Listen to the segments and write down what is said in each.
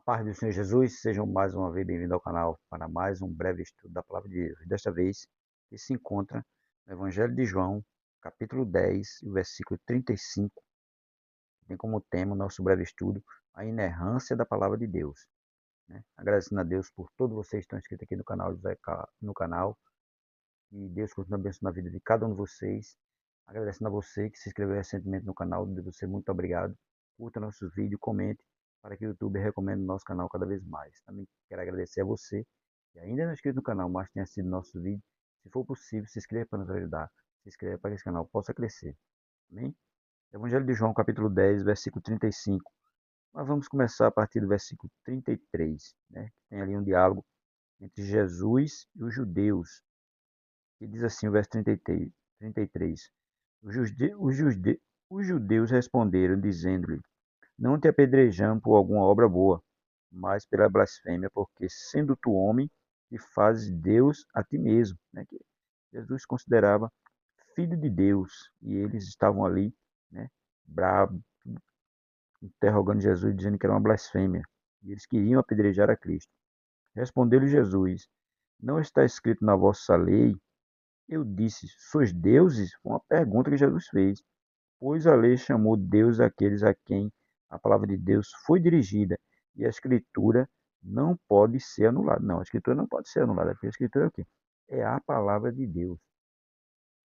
A paz do Senhor Jesus, sejam mais uma vez bem-vindos ao canal para mais um breve estudo da Palavra de Deus. Desta vez, que se encontra no Evangelho de João, capítulo 10, o versículo 35, que tem como tema o nosso breve estudo, a inerrância da Palavra de Deus. Agradecendo a Deus por todos vocês que estão inscritos aqui no canal, e Deus continue abençoando a vida de cada um de vocês. Agradecendo a você que se inscreveu recentemente no canal, de você, muito obrigado. Curta nossos vídeos, comente, para que o YouTube recomende o nosso canal cada vez mais. Também quero agradecer a você que ainda não é inscrito no canal, mas tenha sido nosso vídeo. Se for possível, se inscreva para nos ajudar. Se inscreva para que esse canal possa crescer. Amém? Evangelho de João, capítulo 10, versículo 35. Mas vamos começar a partir do versículo 33, né? Tem ali um diálogo entre Jesus e os judeus, que diz assim, o verso 33. Os judeus responderam, dizendo-lhe: Não te apedrejamos por alguma obra boa, mas pela blasfêmia, porque sendo tu homem, te fazes Deus a ti mesmo. Né? Que Jesus considerava filho de Deus, e eles estavam ali, né, bravos, interrogando Jesus, dizendo que era uma blasfêmia. E eles queriam apedrejar a Cristo. Respondeu-lhe Jesus: Não está escrito na vossa lei? Eu disse: Sois deuses? Foi uma pergunta que Jesus fez. Pois a lei chamou Deus aqueles a quem a palavra de Deus foi dirigida, e a Escritura não pode ser anulada. Não, a Escritura não pode ser anulada, porque a Escritura é o quê? É a palavra de Deus.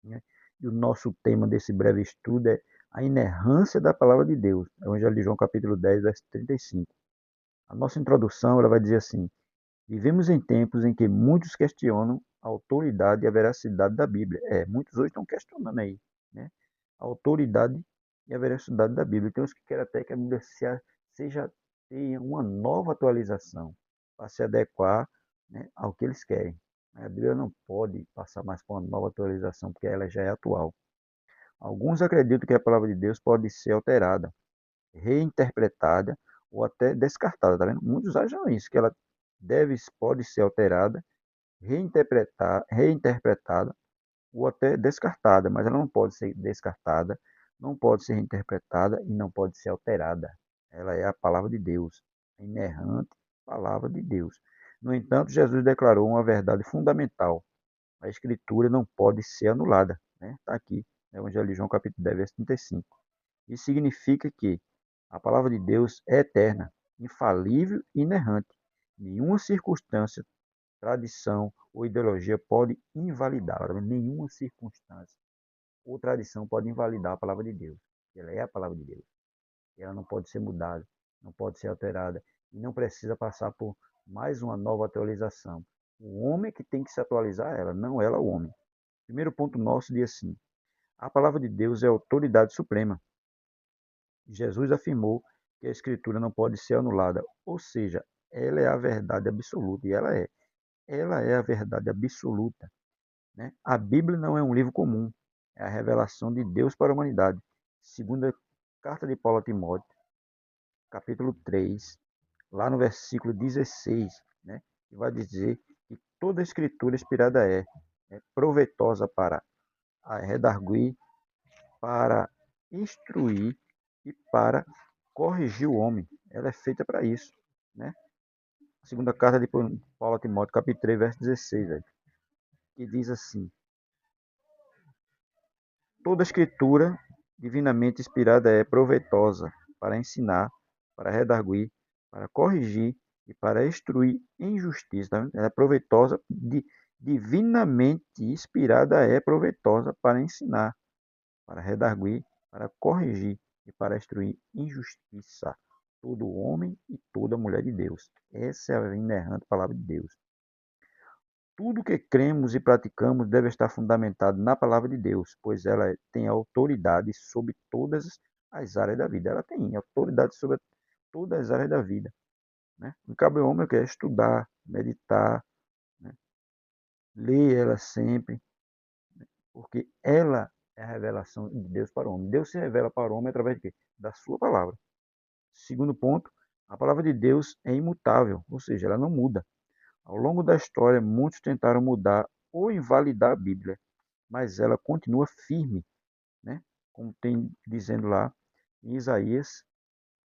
Né? E o nosso tema desse breve estudo é a inerrância da palavra de Deus. Evangelho de João, capítulo 10, verso 35. A nossa introdução ela vai dizer assim: Vivemos em tempos em que muitos questionam a autoridade e a veracidade da Bíblia. Muitos hoje estão questionando aí, né? A autoridade e a veracidade da Bíblia. Tem uns que querem até que a Bíblia seja tenha uma nova atualização para se adequar, né, ao que eles querem. A Bíblia não pode passar mais por uma nova atualização, porque ela já é atual. Alguns acreditam que a palavra de Deus pode ser alterada, reinterpretada ou até descartada, tá vendo? Muitos acham isso, que ela pode ser alterada, reinterpretada ou até descartada, mas ela não pode ser descartada, não pode ser reinterpretada e não pode ser alterada. Ela é a palavra de Deus, a inerrante palavra de Deus. No entanto, Jesus declarou uma verdade fundamental: a Escritura não pode ser anulada. Está aqui, Evangelho de João, capítulo 10, verso 35. Isso significa que a palavra de Deus é eterna, infalível e inerrante. Nenhuma circunstância, tradição ou ideologia pode invalidá-la. Nenhuma circunstância ou tradição pode invalidar a palavra de Deus. Ela é a palavra de Deus. Ela não pode ser mudada, não pode ser alterada e não precisa passar por mais uma nova atualização. O homem é que tem que se atualizar a ela, não ela o homem. Primeiro ponto nosso diz assim: a palavra de Deus é a autoridade suprema. Jesus afirmou que a Escritura não pode ser anulada, ou seja, ela é a verdade absoluta, e ela é. Ela é a verdade absoluta. Né? A Bíblia não é um livro comum, é a revelação de Deus para a humanidade. Segunda carta de Paulo a Timóteo, capítulo 3, lá no versículo 16, né? Que vai dizer que toda a Escritura inspirada é proveitosa para redarguir, para instruir e para corrigir o homem. Ela é feita para isso, né? A segunda carta de Paulo a Timóteo, capítulo 3, verso 16, velho, que diz assim: Toda a escritura divinamente inspirada é proveitosa para ensinar, para redarguir, para corrigir e para instruir em justiça. Tá? Ela é proveitosa, divinamente inspirada é proveitosa para ensinar, para redarguir, para corrigir e para instruir em justiça todo homem e toda mulher de Deus. Essa é a inerrante palavra de Deus. Tudo que cremos e praticamos deve estar fundamentado na palavra de Deus, pois ela tem autoridade sobre todas as áreas da vida. Ela tem autoridade sobre todas as áreas da vida. Né? O cabe ao homem que é estudar, meditar, né? Ler ela sempre, porque ela é a revelação de Deus para o homem. Deus se revela para o homem através de quê? Da sua palavra. Segundo ponto, a palavra de Deus é imutável, ou seja, ela não muda. Ao longo da história, muitos tentaram mudar ou invalidar a Bíblia, mas ela continua firme, né? Como tem dizendo lá em Isaías,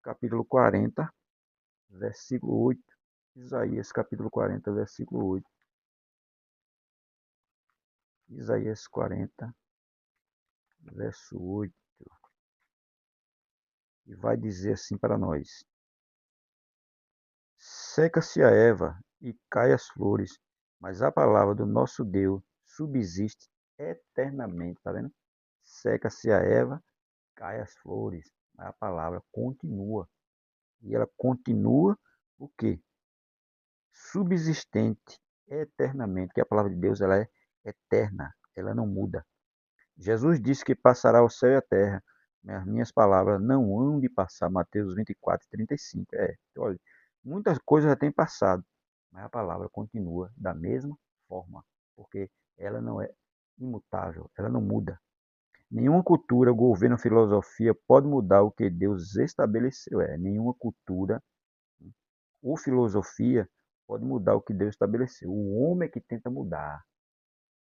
capítulo 40, versículo 8. Isaías capítulo 40, versículo 8. Isaías 40, verso 8. E vai dizer assim para nós: seca-se a erva e cai as flores, mas a palavra do nosso Deus subsiste eternamente. Tá vendo? Seca-se a erva, cai as flores, mas a palavra continua. E ela continua o quê? Subsistente eternamente, que a palavra de Deus ela é eterna, ela não muda. Jesus disse que passará o céu e a terra, mas as minhas palavras não hão de passar. Mateus 24, 35. Olha, muitas coisas já têm passado, mas a palavra continua da mesma forma, porque ela não é imutável, ela não muda. Nenhuma cultura, governo, filosofia pode mudar o que Deus estabeleceu. Nenhuma cultura ou filosofia pode mudar o que Deus estabeleceu. O homem é que tenta mudar,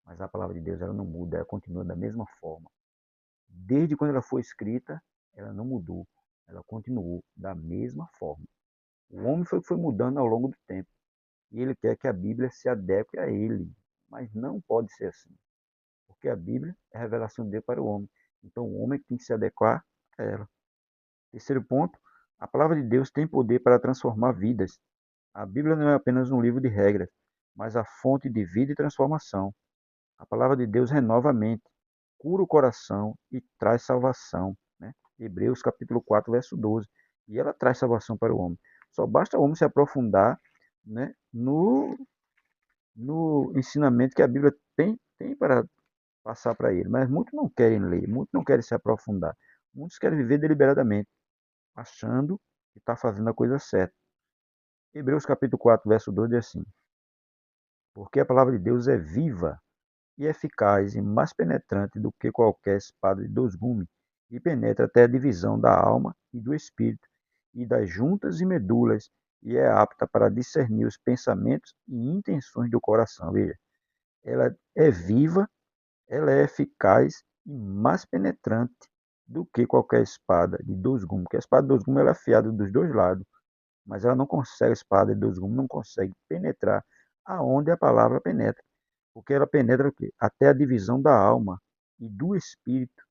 mas a palavra de Deus ela não muda, ela continua da mesma forma. Desde quando ela foi escrita, ela não mudou, ela continuou da mesma forma. O homem foi mudando ao longo do tempo e ele quer que a Bíblia se adeque a ele, mas não pode ser assim, porque a Bíblia é a revelação de Deus para o homem. Então o homem tem que se adequar a ela. Terceiro ponto, a palavra de Deus tem poder para transformar vidas. A Bíblia não é apenas um livro de regras, mas a fonte de vida e transformação. A palavra de Deus renova a mente, cura o coração e traz salvação. Né? Hebreus capítulo 4, verso 12. E ela traz salvação para o homem. Só basta o homem se aprofundar, né, no ensinamento que a Bíblia tem para passar para ele. Mas muitos não querem ler, muitos não querem se aprofundar. Muitos querem viver deliberadamente, achando que está fazendo a coisa certa. Hebreus capítulo 4, verso 12 diz assim: porque a palavra de Deus é viva e eficaz e mais penetrante do que qualquer espada de dois gumes, e penetra até a divisão da alma e do espírito, e das juntas e medulas, e é apta para discernir os pensamentos e intenções do coração. Veja, ela é viva, ela é eficaz e mais penetrante do que qualquer espada de dois gumes, porque a espada de dois gumes ela é afiada dos dois lados, mas ela não consegue, a espada de dois gumes não consegue penetrar aonde a palavra penetra, porque ela penetra o quê? Até a divisão da alma e do espírito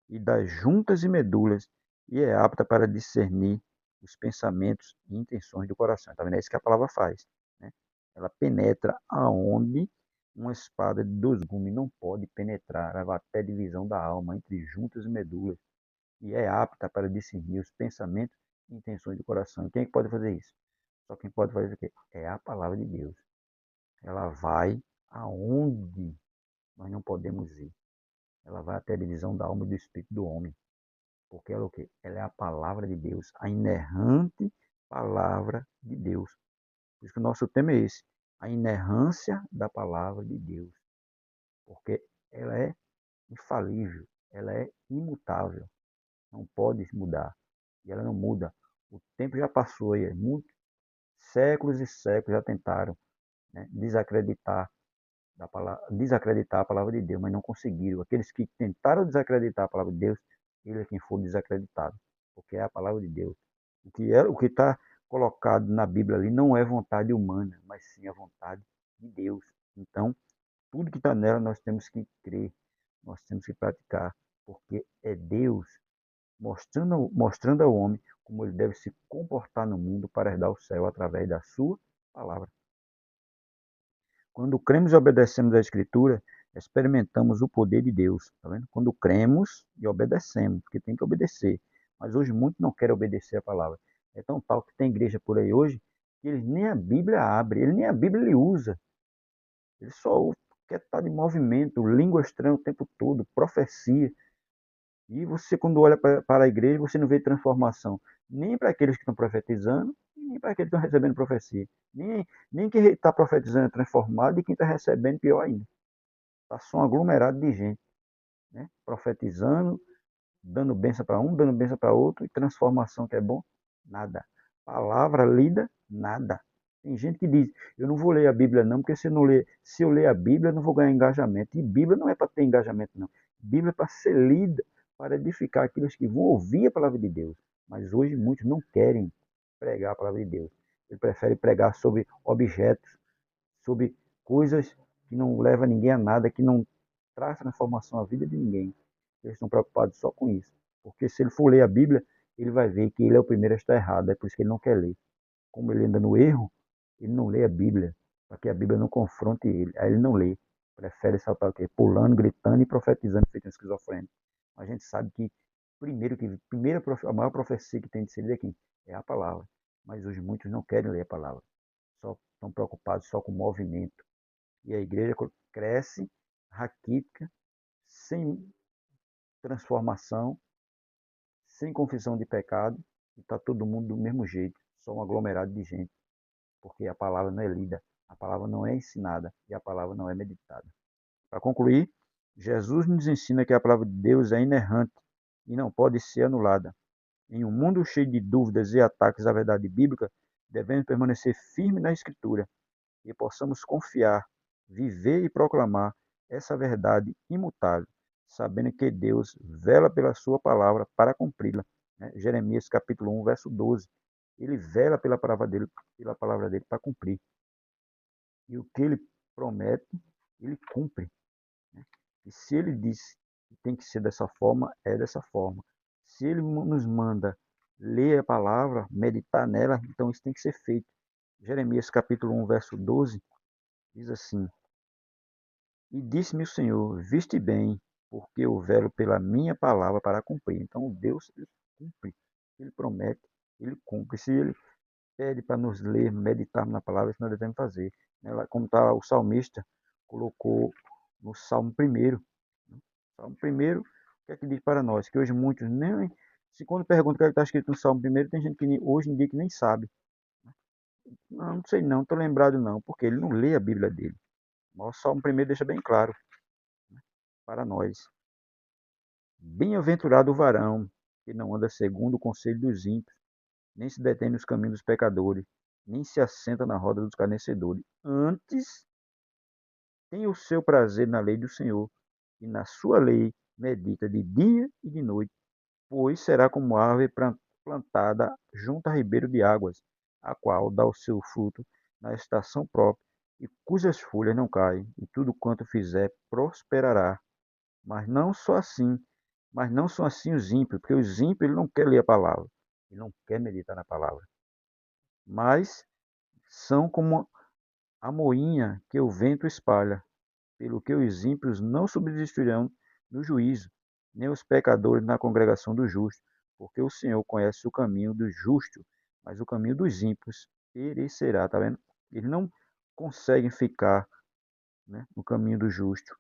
e das juntas e medulas e é apta para discernir os pensamentos e intenções do coração. Tá vendo? É isso que a palavra faz. Né? Ela penetra aonde uma espada de dois gumes não pode penetrar, ela vai até a divisão da alma entre juntas e medulas e é apta para discernir os pensamentos e intenções do coração. Quem é que pode fazer isso? Só quem pode fazer o quê? É a palavra de Deus. Ela vai aonde nós não podemos ir. Ela vai até a divisão da alma e do espírito do homem. Porque ela é o quê? Ela é a palavra de Deus, a inerrante palavra de Deus. Por isso que o nosso tema é esse, a inerrância da palavra de Deus. Porque ela é infalível, ela é imutável, não pode mudar. E ela não muda. O tempo já passou aí, muitos séculos e séculos já tentaram, né, desacreditar a palavra de Deus, mas não conseguiram. Aqueles que tentaram desacreditar a palavra de Deus, ele é quem for desacreditado, porque é a palavra de Deus. O que está colocado na Bíblia ali não é vontade humana, mas sim a vontade de Deus. Então, tudo que está nela nós temos que crer, nós temos que praticar, porque é Deus mostrando ao homem como ele deve se comportar no mundo para herdar o céu através da sua palavra. Quando cremos e obedecemos a Escritura, experimentamos o poder de Deus. Tá vendo? Quando cremos e obedecemos, porque tem que obedecer. Mas hoje muitos não querem obedecer a palavra. É tão tal que tem igreja por aí hoje que eles nem a Bíblia abrem, ele nem a Bíblia ele usa. Ele só quer estar de movimento, língua estranha o tempo todo, profecia. E você, quando olha para a igreja, você não vê transformação. Nem para aqueles que estão profetizando, nem para aqueles que estão recebendo profecia. Nem quem está profetizando é transformado e quem está recebendo, pior ainda. Está só um aglomerado de gente, né? Profetizando, dando bênção para um, dando bênção para outro, e transformação que é bom, nada. Palavra lida, nada. Tem gente que diz, eu não vou ler a Bíblia não, porque se eu ler a Bíblia, eu não vou ganhar engajamento. E Bíblia não é para ter engajamento, não. Bíblia é para ser lida, para edificar aqueles que vão ouvir a palavra de Deus. Mas hoje muitos não querem. pregar a palavra de Deus. Ele prefere pregar sobre objetos, sobre coisas que não levam ninguém a nada, que não traz transformação à vida de ninguém. Eles estão preocupados só com isso. Porque se ele for ler a Bíblia, ele vai ver que ele é o primeiro a estar errado. É por isso que ele não quer ler. Como ele anda no erro, ele não lê a Bíblia, para que a Bíblia não confronte ele. Aí ele não lê. Prefere saltar o quê? Pulando, gritando e profetizando, feito um esquizofrênico. A gente sabe que, a maior profecia que tem de ser lida aqui é a palavra. Mas hoje muitos não querem ler a palavra. Só estão preocupados só com o movimento. E a igreja cresce, raquítica, sem transformação, sem confissão de pecado, e está todo mundo do mesmo jeito, só um aglomerado de gente, porque a palavra não é lida, a palavra não é ensinada e a palavra não é meditada. Para concluir, Jesus nos ensina que a palavra de Deus é inerrante e não pode ser anulada. Em um mundo cheio de dúvidas e ataques à verdade bíblica, devemos permanecer firmes na Escritura e possamos confiar, viver e proclamar essa verdade imutável, sabendo que Deus vela pela sua palavra para cumpri-la. Né? Jeremias capítulo 1, verso 12. Ele vela pela palavra dele para cumprir. E o que ele promete, ele cumpre. Né? E se ele disse que tem que ser dessa forma, é dessa forma. Se ele nos manda ler a palavra, meditar nela, então isso tem que ser feito. Jeremias capítulo 1, verso 12, diz assim: E disse-me o Senhor, viste bem, porque eu velo pela minha palavra para cumprir. Então Deus, ele cumpre, ele promete, ele cumpre. Se ele pede para nos ler, meditar na palavra, isso nós devemos fazer. Como está o salmista, colocou no Salmo 1. Salmo 1, o que é que diz para nós? Que hoje muitos nem... Se quando perguntam o que é que está escrito no Salmo 1, tem gente que hoje em dia que nem sabe. Não, não sei não, estou lembrado não, porque ele não lê a Bíblia dele. Mas o Salmo 1 deixa bem claro para nós. Bem-aventurado o varão que não anda segundo o conselho dos ímpios, nem se detém nos caminhos dos pecadores, nem se assenta na roda dos escarnecedores. Antes, tem o seu prazer na lei do Senhor, e na sua lei medita de dia e de noite, pois será como árvore plantada junto a ribeiro de águas, a qual dá o seu fruto na estação própria, e cujas folhas não caem, e tudo quanto fizer prosperará. Mas não só assim, mas não são assim os ímpios, porque os ímpios ele não quer ler a palavra, ele não quer meditar na palavra, mas são como a moinha que o vento espalha, pelo que os ímpios não subsistirão no juízo, nem os pecadores na congregação dos justos, porque o Senhor conhece o caminho do justo, mas o caminho dos ímpios perecerá, tá vendo? Eles não conseguem ficar, né, no caminho do justo.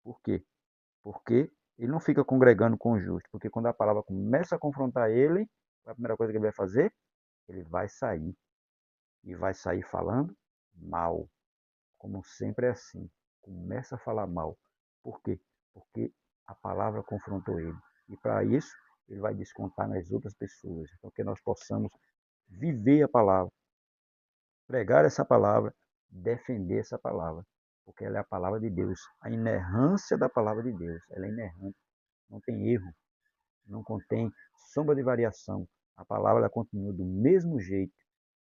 Por quê? Porque ele não fica congregando com o justo, porque quando a palavra começa a confrontar ele, a primeira coisa que ele vai fazer, ele vai sair. E vai sair falando mal. Como sempre é assim. Começa a falar mal. Por quê? Porque a palavra confrontou ele. E para isso, ele vai descontar nas outras pessoas. Então, que nós possamos viver a palavra, pregar essa palavra, defender essa palavra. Porque ela é a palavra de Deus. A inerrância da palavra de Deus. Ela é inerrante. Não tem erro. Não contém sombra de variação. A palavra ela continua do mesmo jeito,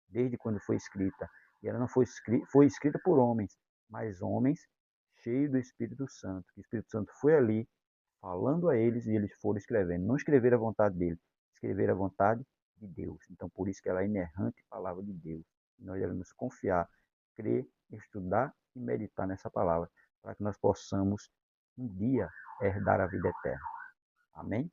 desde quando foi escrita. E ela não foi escrita por homens, mas homens cheios do Espírito Santo. O Espírito Santo foi ali, falando a eles, e eles foram escrevendo. Não escreveram a vontade dele, escreveram a vontade de Deus. Então, por isso que ela é inerrante palavra de Deus. E nós devemos confiar, crer, estudar e meditar nessa palavra, para que nós possamos, um dia, herdar a vida eterna. Amém?